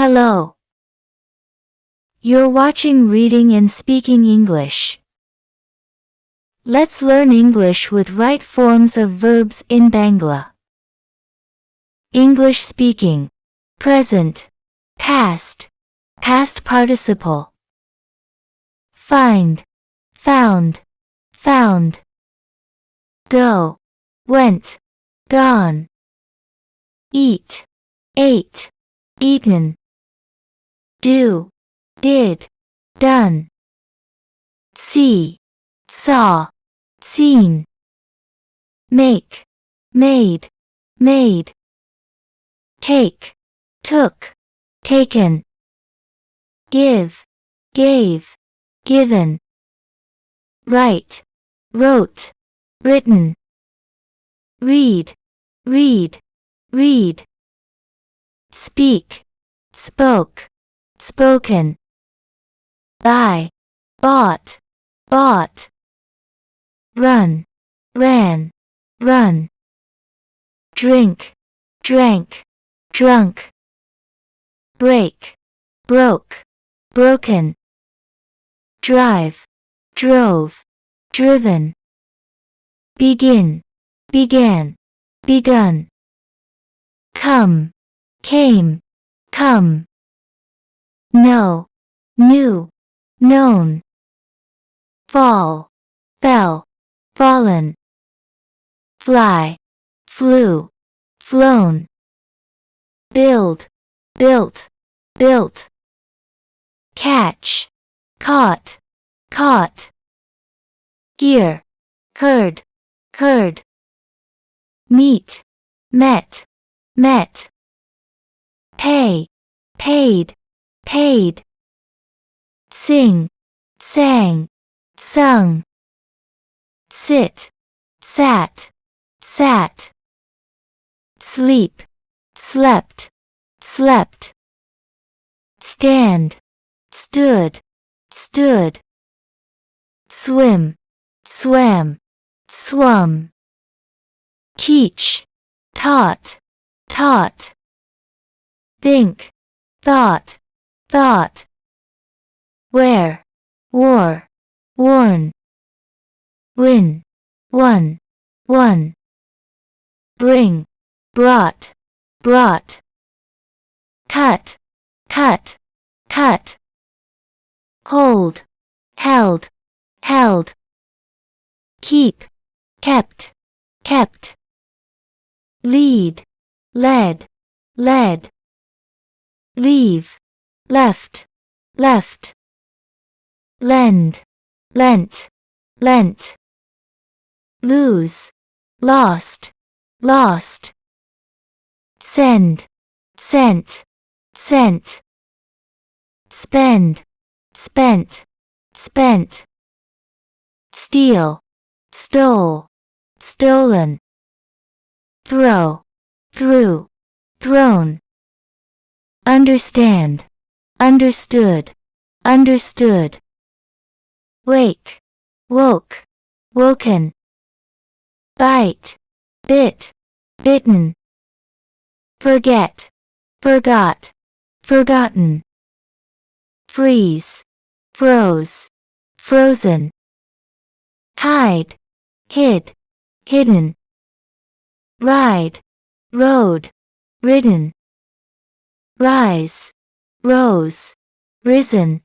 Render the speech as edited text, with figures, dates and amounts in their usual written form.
Hello. You're watching Reading and Speaking English. Let's learn English with right forms of verbs in Bangla. English speaking. Present. Past. Past participle. Find. Found. Found. Go. Went. Gone. Eat. Ate. Eaten. Do. Did. Done. See. Saw. Seen. Make. Made. Made. Take. Took. Taken. Give. Gave. Given. Write. Wrote. Written. Read. Read. Read. Speak. Spoke. Spoken. Buy. Bought. Bought. Run. Ran. Run. Drink. Drank. Drunk. Break. Broke. Broken. Drive. Drove. Driven. Begin. Began. Begun. Come. Came. Come. Know. Knew. Known. Fall. Fell. Fallen. Fly. Flew. Flown. Build. Built. Built. Catch. Caught. Caught. Hear. Heard. Heard. Meet. Met. Met. Pay. Paid. Paid. Sing. Sang. Sung. Sit. Sat. Sat. Sleep. Slept. Slept. Stand. Stood. Stood. Swim. Swam. Swum. Teach. Taught. Taught. Think. Thought. Thought. Wear. Wore. Worn. Win. Won. Won. Bring. Brought. Brought. Cut. Cut. Cut. Hold. Held. Held. Keep. Kept. Kept. Lead. Led. Led. Leave. Left. Left. Lend. Lent. Lent. Lose. Lost. Lost. Send. Sent. Sent. Spend. Spent. Spent. Steal. Stole. Stolen. Throw. Threw. Thrown. Understand. Understood. Understood. Wake. Woke. Woken. Bite. Bit. Bitten. Forget. Forgot. Forgotten. Freeze. Froze. Frozen. Hide. Hid. Hidden. Ride. Rode. Ridden. Rise. Rose. Risen.